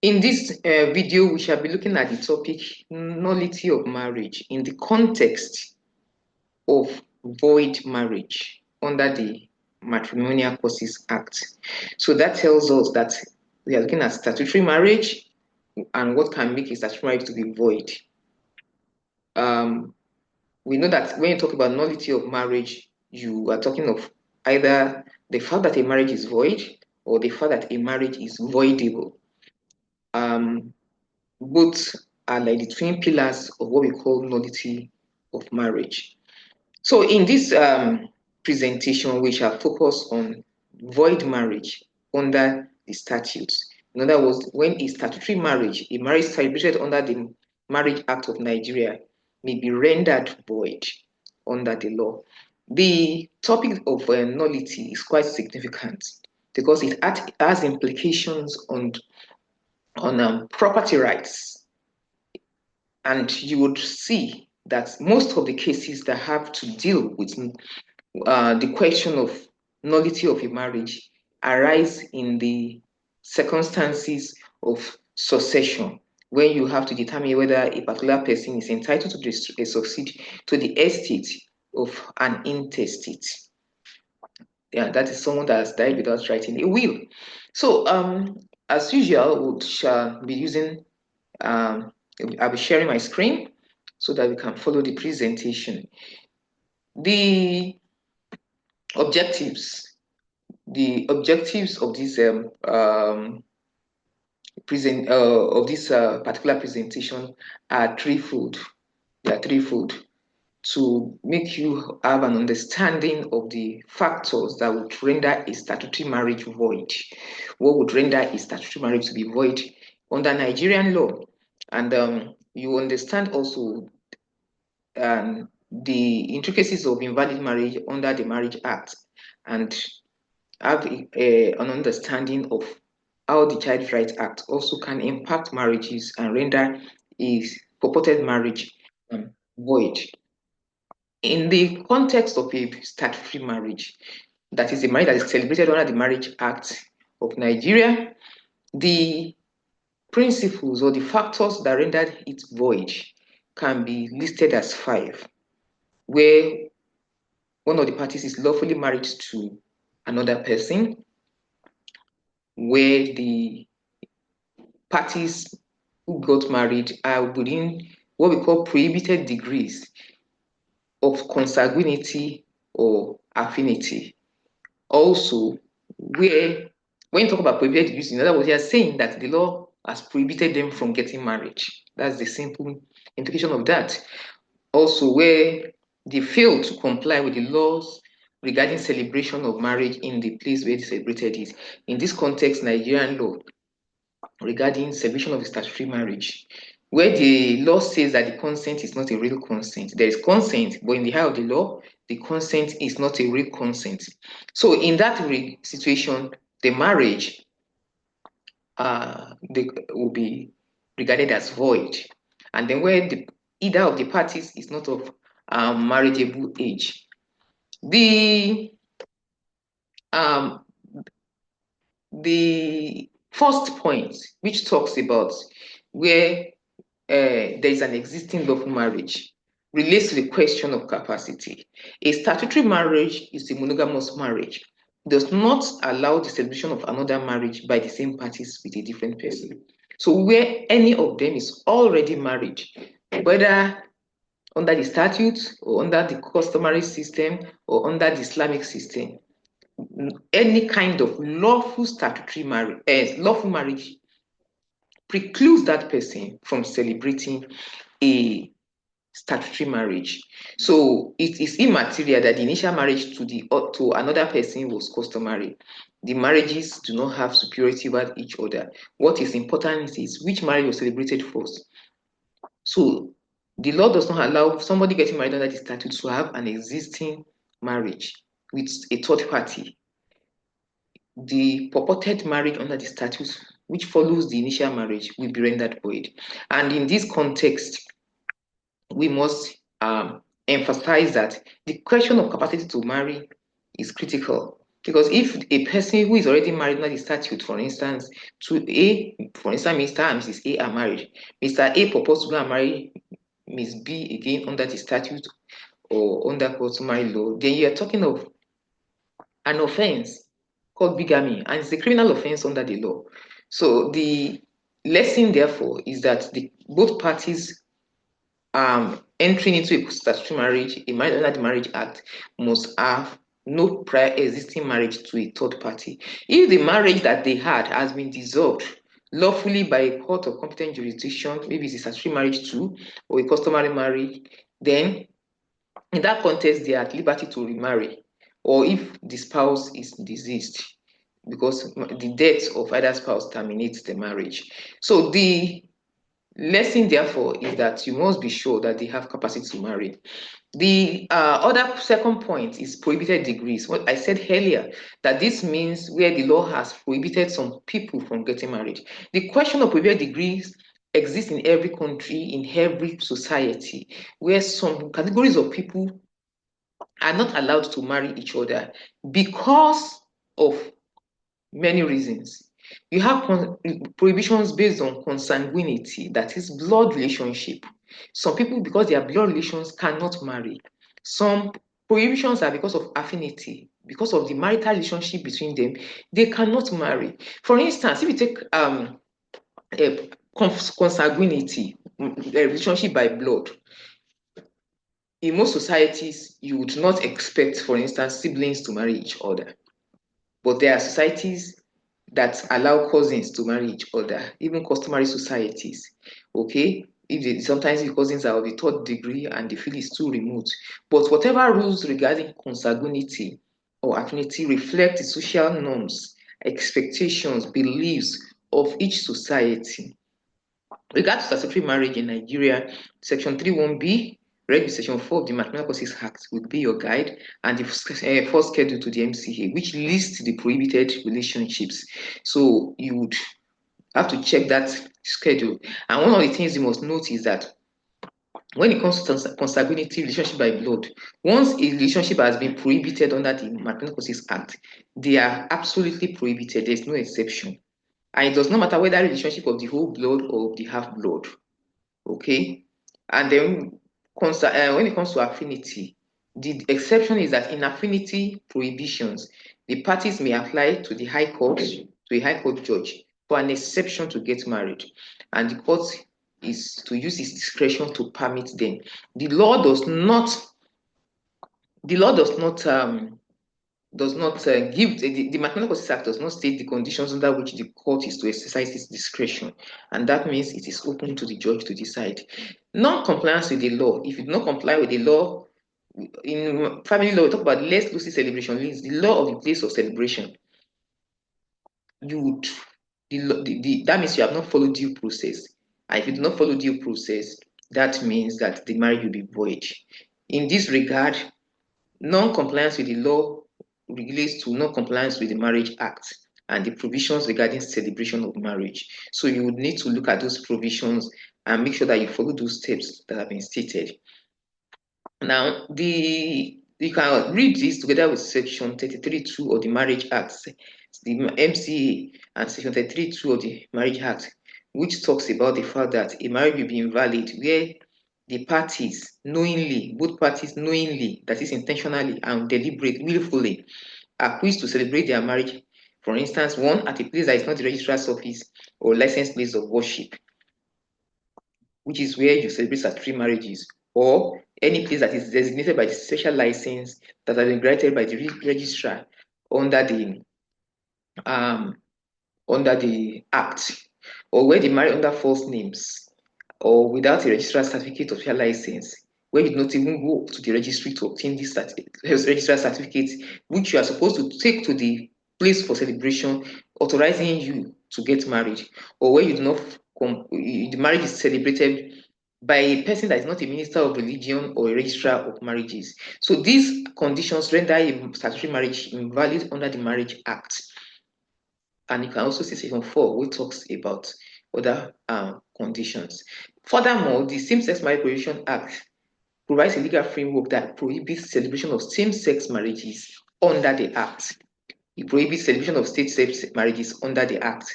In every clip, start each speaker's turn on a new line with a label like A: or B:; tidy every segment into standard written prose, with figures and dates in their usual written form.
A: In this video, we shall be looking at the topic nullity of marriage in the context of void marriage under the Matrimonial Causes Act. So that tells us that we are looking at statutory marriage and what can make a statutory marriage to be void. We know that when you talk about nullity of marriage, you are talking of either the fact that a marriage is void or the fact that a marriage is voidable. Both are like the twin pillars of what we call nullity of marriage. So in this presentation, we shall focus on void marriage under the statutes. In other words, when a statutory marriage, a marriage celebrated under the Marriage Act of Nigeria, may be rendered void under the law. The topic of nullity is quite significant because it has implications on property rights. And you would see that most of the cases that have to deal with the question of nullity of a marriage arise in the circumstances of succession, when you have to determine whether a particular person is entitled to succeed to the estate of an intestate. Yeah, that is someone that has died without writing a will. So, as usual, we shall be using, I'll be sharing my screen so that we can follow the presentation. The objectives of this particular presentation are threefold. They are threefold: to make you have an understanding of the factors that would render a statutory marriage void. What would render a statutory marriage to be void under Nigerian law? And you understand also the intricacies of invalid marriage under the Marriage Act, and have an understanding of how the Child Rights Act also can impact marriages and render a purported marriage void. In the context of a statutory marriage, that is a marriage that is celebrated under the Marriage Act of Nigeria, the principles or the factors that rendered it void can be listed as 5, where one of the parties is lawfully married to another person, where the parties who got married are within what we call prohibited degrees of consanguinity or affinity. Also, where when you talk about prohibited degrees, in other words, you are saying that the law has prohibited them from getting married. That's the simple implication of that. Also, where they fail to comply with the laws regarding celebration of marriage in the place where they celebrated it. In this context, Nigerian law regarding celebration of a statutory marriage, where the law says that the consent is not a real consent. There is consent, but in the eye of the law, the consent is not a real consent. So in that situation, the marriage will be regarded as void. And then where either of the parties is not of marriageable age. The first point, which talks about where there is an existing lawful marriage, relates to the question of capacity. A statutory marriage is a monogamous marriage. It does not allow the celebration of another marriage by the same parties with a different person. So where any of them is already married, whether under the statute or under the customary system or under the Islamic system, any kind of lawful marriage precludes that person from celebrating a statutory marriage. So it is immaterial that the initial marriage to another person was customary. The marriages do not have superiority over each other. What is important is which marriage was celebrated first. So the law does not allow somebody getting married under the statute to have an existing marriage with a third party. The purported marriage under the statute, which follows the initial marriage, will be rendered void. And in this context, we must emphasize that the question of capacity to marry is critical. Because if a person who is already married under the statute, for instance, for instance, Mr. and Mrs. A are married, Mr. A proposed to go and marry Miss B again under the statute or under customary law, then you are talking of an offense called bigamy, and it's a criminal offense under the law. So the lesson, therefore, is that both parties entering into a statutory marriage, a marriage under the Marriage Act, must have no prior existing marriage to a third party. If the marriage that they had has been dissolved lawfully by a court of competent jurisdiction, maybe it's a statutory marriage too, or a customary marriage, then in that context, they are at liberty to remarry, or if the spouse is deceased, because the death of either spouse terminates the marriage. So the lesson, therefore, is that you must be sure that they have capacity to marry. The other second point is prohibited degrees. What I said earlier, that this means where the law has prohibited some people from getting married. The question of prohibited degrees exists in every country, in every society, where some categories of people are not allowed to marry each other because of many reasons. You have prohibitions based on consanguinity, that is blood relationship. Some people, because they are blood relations, cannot marry. Some prohibitions are because of affinity, because of the marital relationship between them, they cannot marry. For instance, if you take a consanguinity, a relationship by blood, in most societies, you would not expect, for instance, siblings to marry each other. But there are societies that allow cousins to marry each other, even customary societies. Okay? Sometimes the cousins are of the third degree and the field is too remote. But whatever rules regarding consanguinity or affinity reflect the social norms, expectations, beliefs of each society. Regarding statutory marriage in Nigeria, Section 31B, read with Section 4 of the Matrimonial Causes Act, will be your guide, and the first schedule to the MCA, which lists the prohibited relationships. So you would have to check that schedule. And one of the things you must note is that when it comes to consanguinity, relationship by blood, once a relationship has been prohibited under the Matrimonial Causes Act, they are absolutely prohibited. There's no exception. And it does not matter whether relationship of the whole blood or of the half blood. Okay? And then when it comes to affinity, the exception is that in affinity prohibitions, the parties may apply to the High Court, to a High Court judge, for an exception to get married. And the court is to use its discretion to permit them. The law does not give the Matrimonial Causes Act does not state the conditions under which the court is to exercise its discretion, and that means it is open to the judge to decide. Non-compliance with the law. If you do not comply with the law, in family law, we talk about less lucid celebration means the law of the place of celebration. You would that means you have not followed due process, and if you do not follow due process, that means that the marriage will be void. In this regard, non-compliance with the law relates to non-compliance with the Marriage Act and the provisions regarding celebration of marriage. So you would need to look at those provisions and make sure that you follow those steps that have been stated. Now, you can read this together with Section 33(2) of the Marriage Act, the MCA, and Section 33(2) of the Marriage Act, which talks about the fact that a marriage will be invalid where the parties knowingly, both parties knowingly, that is intentionally and deliberate, willfully, acquiesce to celebrate their marriage. For instance, one at a place that is not the registrar's office or licensed place of worship, which is where you celebrate statutory marriages, or any place that is designated by the special license that has been granted by the registrar under the act, or where they marry under false names, or without a registrar certificate of your license, where you do not even go to the registry to obtain this registrar certificate, which you are supposed to take to the place for celebration, authorizing you to get married, or where you do not the marriage is celebrated by a person that is not a minister of religion or a registrar of marriages. So these conditions render a statutory marriage invalid under the Marriage Act. And you can also see Section 4, which talks about other conditions. Furthermore, the Same-Sex Marriage Prohibition Act provides a legal framework that prohibits celebration of same-sex marriages under the Act. It prohibits celebration of state-sex marriages under the Act.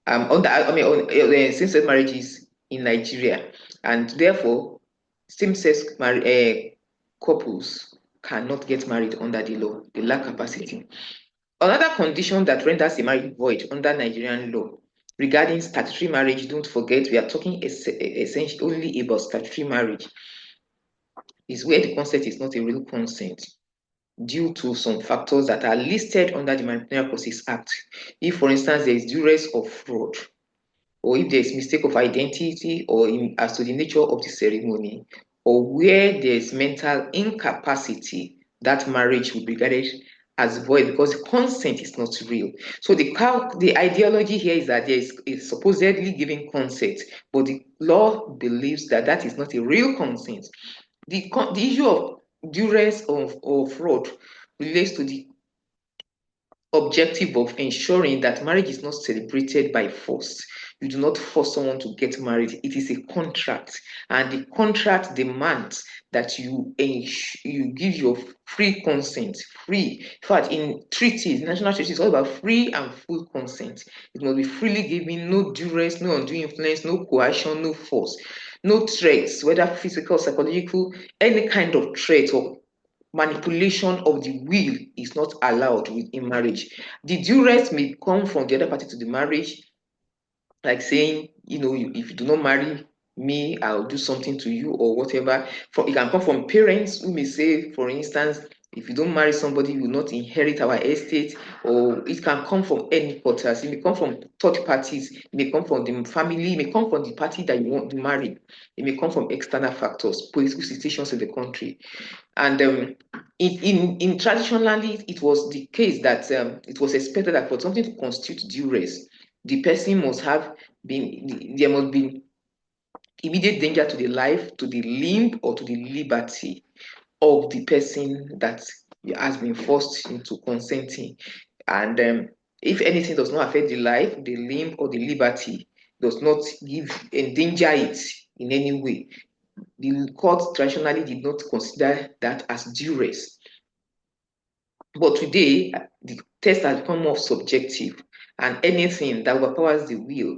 A: Same-sex marriages in Nigeria, and therefore same-sex couples cannot get married under the law. They lack capacity. Another condition that renders a marriage void under Nigerian law regarding statutory marriage, don't forget, we are talking essentially only about statutory marriage, is where the consent is not a real consent due to some factors that are listed under the Matrimonial Process Act. If, for instance, there is duress or fraud, or if there is mistake of identity or as to the nature of the ceremony, or where there is mental incapacity, that marriage will be regarded as void because consent is not real. So the ideology here is that there is supposedly giving consent, but the law believes that that is not a real consent. The issue of duress or fraud relates to the objective of ensuring that marriage is not celebrated by force. You do not force someone to get married. It is a contract, and the contract demands that you give your free consent. Free. In fact, in treaties, national treaties, it's all about free and full consent. It must be freely given, no duress, no undue influence, no coercion, no force, no threats, whether physical, psychological, any kind of threat or manipulation of the will is not allowed in marriage. The duress may come from the other party to the marriage, like saying, if you do not marry me, I'll do something to you or whatever. It can come from parents who may say, for instance, if you don't marry somebody, you will not inherit our estate, or it can come from any quarters. It may come from third parties, it may come from the family, it may come from the party that you want to marry. It may come from external factors, political situations in the country. And in traditionally, it was the case that it was expected that for something to constitute duress, the person must have there must be immediate danger to the life, to the limb, or to the liberty of the person that has been forced into consenting. And if anything does not affect the life, the limb, or the liberty, does not endanger it in any way, the court traditionally did not consider that as duress. But today, the test has become more subjective, and anything that overpowers the will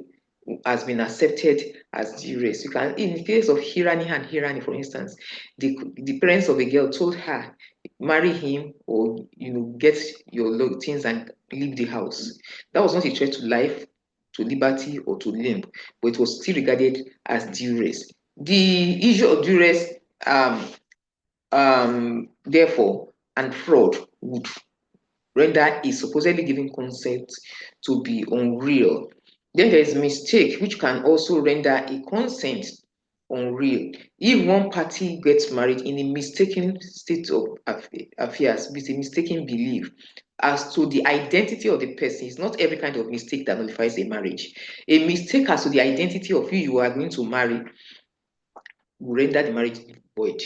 A: has been accepted as duress. You can, in the case of Hirani, for instance, the parents of a girl told her, marry him or get your things and leave the house. That was not a threat to life, to liberty, or to limb, but it was still regarded as duress. The issue of duress, therefore, and fraud would render a supposedly given consent to be unreal. Then there is mistake, which can also render a consent unreal. If one party gets married in a mistaken state of affairs, with a mistaken belief as to the identity of the person, it's not every kind of mistake that nullifies a marriage. A mistake as to the identity of who you are going to marry will render the marriage void.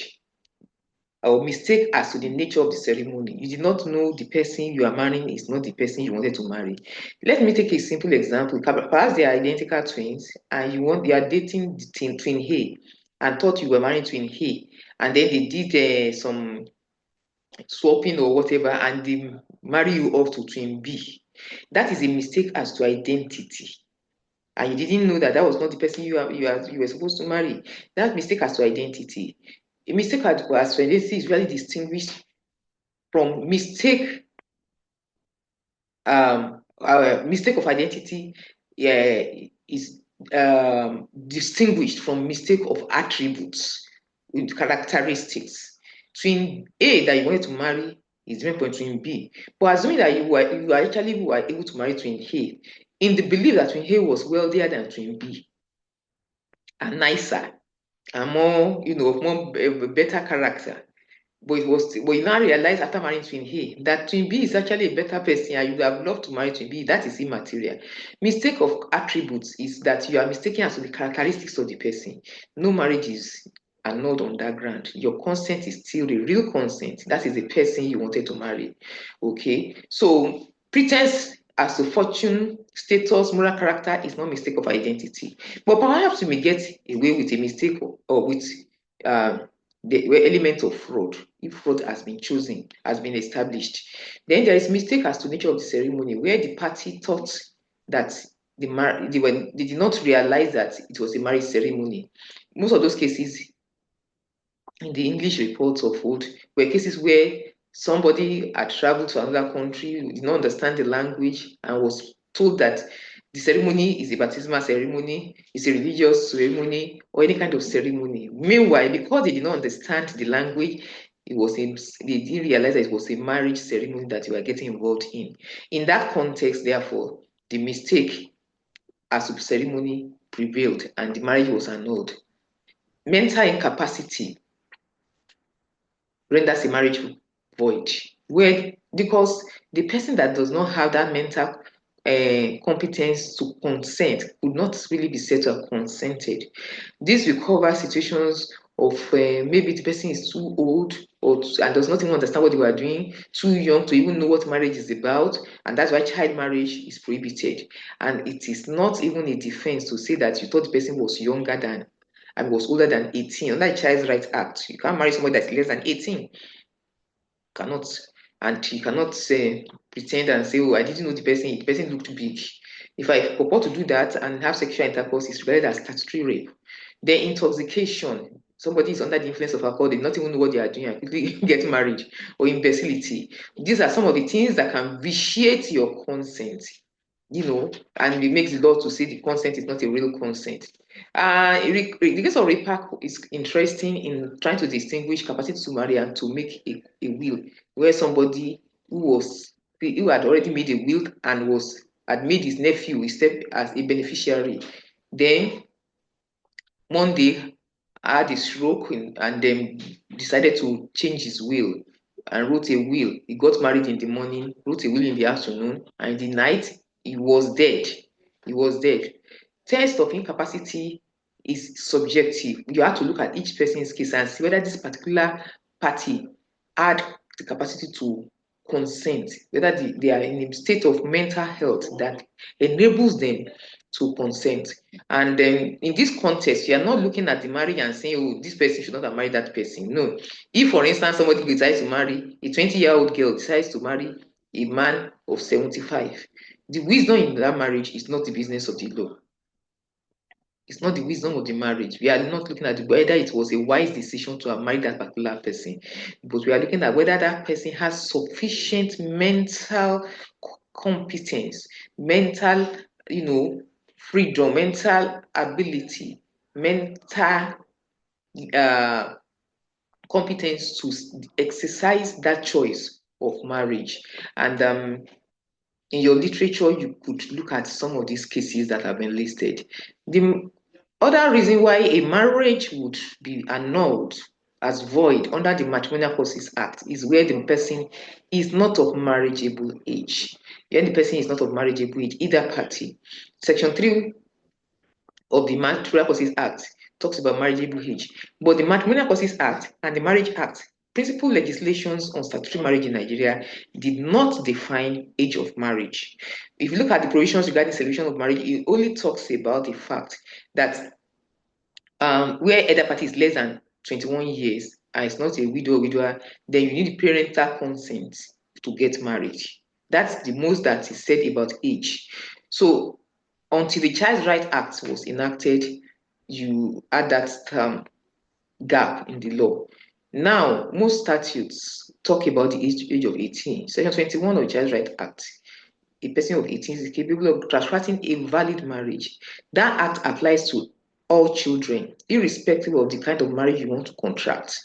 A: Or mistake as to the nature of the ceremony. You did not know the person you are marrying is not the person you wanted to marry. Let me take a simple example. Perhaps they are identical twins, and you are dating the twin A, and thought you were marrying twin A, and then they did some swapping or whatever, and they marry you off to twin B. That is a mistake as to identity. And you didn't know that was not the person you were supposed to marry. That mistake as to identity. A mistake as to identity is really distinguished from mistake mistake of identity is distinguished from mistake of attributes with characteristics. Twin A that you wanted to marry is different from twin B. But assuming that you actually were able to marry twin A, in the belief that twin A was wealthier than twin B and nicer and more, better character. But you now realize after marrying twin A that twin B is actually a better person and you have loved to marry twin B. That is immaterial. Mistake of attributes is that you are mistaken as to the characteristics of the person. No marriage is annulled on that ground. Your consent is still the real consent. That is the person you wanted to marry. Okay, so pretense as to fortune, status, moral character is not mistake of identity. But perhaps you may get away with a mistake or with the element of fraud if fraud has been chosen, has been established. Then there is mistake as to nature of the ceremony, where the party thought that they did not realize that it was a marriage ceremony. Most of those cases in the English reports of old were cases where somebody had traveled to another country, did not understand the language, and was told that the ceremony is a baptismal ceremony, it's a religious ceremony, or any kind of ceremony. Meanwhile, because they did not understand the language, they didn't realize that it was a marriage ceremony that they were getting involved in. In that context, therefore, the mistake as to ceremony prevailed and the marriage was annulled. Mental incapacity renders a marriage void, where because the person that does not have that mental competence to consent could not really be said to have consented. This will cover situations of maybe the person is too old and does not even understand what they were doing, too young to even know what marriage is about, and that's why child marriage is prohibited. And it is not even a defense to say that you thought the person was younger than and was older than 18. Under the Child Rights Act, you can't marry somebody that's less than 18. Cannot. And you cannot say pretend and say, oh, I didn't know the person looked big. If I purport to do that and have sexual intercourse, it's regarded as statutory rape. Then intoxication. Somebody is under the influence of alcohol, they not even know what they are doing and quickly get married, or imbecility. These are some of the things that can vitiate your consent, and it makes the law to say the consent is not a real consent. The case of RAPAC is interesting in trying to distinguish capacity to marry and to make a will, where somebody who had already made a will and had made his nephew step as a beneficiary, then one day had a stroke and then decided to change his will and wrote a will. He got married in the morning, wrote a will in the afternoon, and in the night he was dead. He was dead. Test of incapacity is subjective. You have to look at each person's case and see whether this particular party had the capacity to consent, whether they are in a state of mental health that enables them to consent. And then in this context, you are not looking at the marriage and saying, oh, this person should not have married that person. No. If, for instance, somebody decides to marry, a 20-year-old girl decides to marry a man of 75, the wisdom in that marriage is not the business of the law. It's not the wisdom of the marriage. We are not looking at whether it was a wise decision to have married that particular person, but we are looking at whether that person has sufficient mental competence, mental, freedom, mental ability, mental competence to exercise that choice of marriage. And in your literature, you could look at some of these cases that have been listed. The other reason why a marriage would be annulled as void under the Matrimonial Causes Act is where the person is not of marriageable age. When the person is not of marriageable age, either party. Section 3 of the Matrimonial Causes Act talks about marriageable age. But the Matrimonial Causes Act and the Marriage Act, principal legislations on statutory marriage in Nigeria, did not define age of marriage. If you look at the provisions regarding celebration of marriage, it only talks about the fact that where either party is less than 21 years and it's not a widow or widower, then you need parental consent to get married. That's the most that is said about age. So until the Child Rights Act was enacted, you had that gap in the law. Now, most statutes talk about the age of 18. Section 21 of the Child Rights Act, a person of 18 is capable of transacting a valid marriage. That act applies to all children, irrespective of the kind of marriage you want to contract.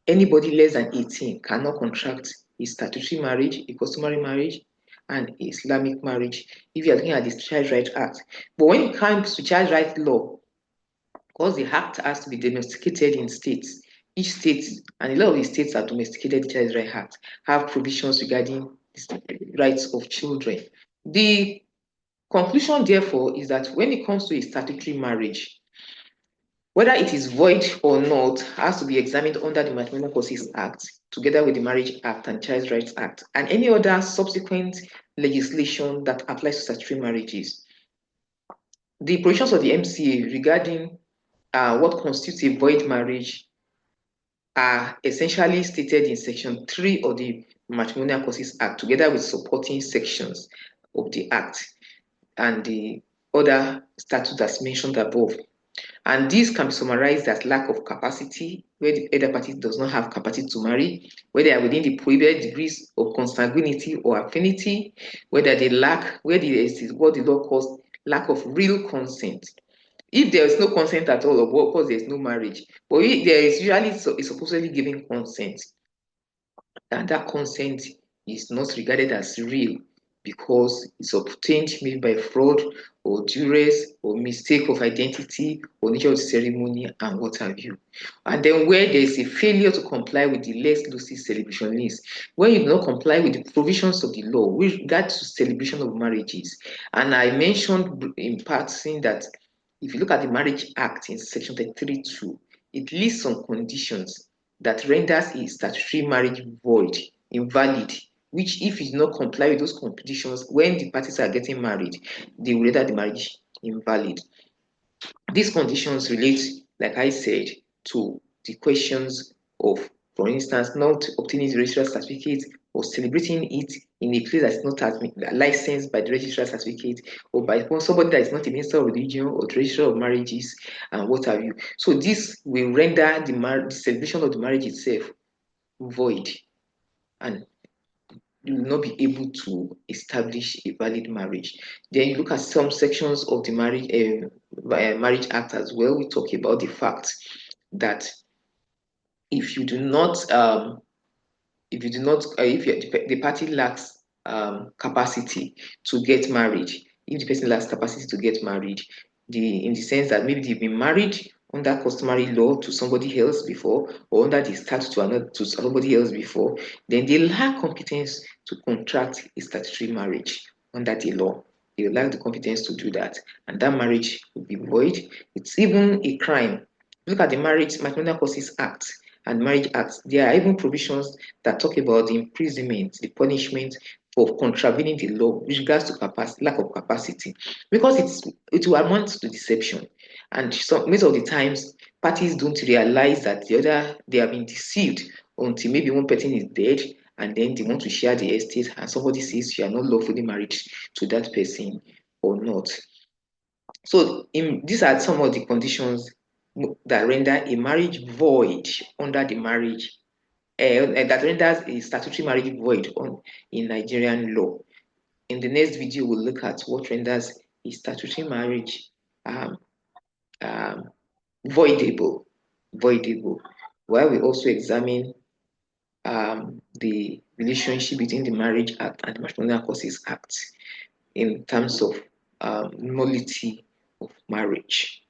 A: Anybody less than 18 cannot contract a statutory marriage, a customary marriage, and Islamic marriage if you are looking at the Child Rights Act. But when it comes to child rights law, because the act has to be domesticated in states, each state, and a lot of the states that domesticated the Child Rights Act have provisions regarding the rights of children. The conclusion, therefore, is that when it comes to a statutory marriage, whether it is void or not has to be examined under the Matrimonial Causes Act, together with the Marriage Act and Child Rights Act, and any other subsequent legislation that applies to statutory marriages. The provisions of the MCA regarding what constitutes a void marriage are essentially stated in Section 3 of the Matrimonial Causes Act, together with supporting sections of the Act and the other statutes as mentioned above. And this can be summarized as lack of capacity, where the other party does not have capacity to marry, whether they are within the prohibited degrees of consanguinity or affinity, whether they lack, where there is what the law calls lack of real consent. If there is no consent at all, of course, there is no marriage. But if there is usually is supposedly giving consent, and that consent is not regarded as real because it's obtained maybe by fraud or duress or mistake of identity or nature of the ceremony and what have you. And then where there is a failure to comply with the less lucid celebration list, when you do not comply with the provisions of the law with regard to celebration of marriages. And I mentioned in passing that if you look at the Marriage Act in Section 33(2), it lists some conditions that renders a statutory marriage void, invalid, which if you do not comply with those conditions when the parties are getting married, they will render the marriage invalid. These conditions relate, like I said, to the questions of, for instance, not obtaining the registrar certificate or celebrating it in a place that is not licensed by the registrar certificate or by somebody that is not a minister of religion or the registrar of marriages and what have you. So this will render the celebration of the marriage itself void, and you will not be able to establish a valid marriage. Then you look at some sections of the Marriage Act as well. We talk about the fact that if you do not if you do not if the party lacks capacity to get married, if the person lacks capacity to get married, in the sense that maybe they've been married under customary law to somebody else before or under the statute to somebody else before, then they lack competence to contract a statutory marriage under the law. They lack the competence to do that, and that marriage will be void. It's even a crime. Look at the Matrimonial Causes Act and Marriage Act. There are even provisions that talk about the imprisonment, the punishment for contravening the law with regards to lack of capacity, because it will amount to deception. And most of the times, parties don't realize that they have been deceived until maybe one person is dead and then they want to share the estate and somebody says you are not lawfully married to that person or not. So these are some of the conditions that render a marriage void under the marriage that renders a statutory marriage void in Nigerian law. In the next video, we'll look at what renders a statutory marriage um, um, voidable, while we also examine the relationship between the Marriage Act and the Matrimonial Causes Act in terms of nullity of marriage.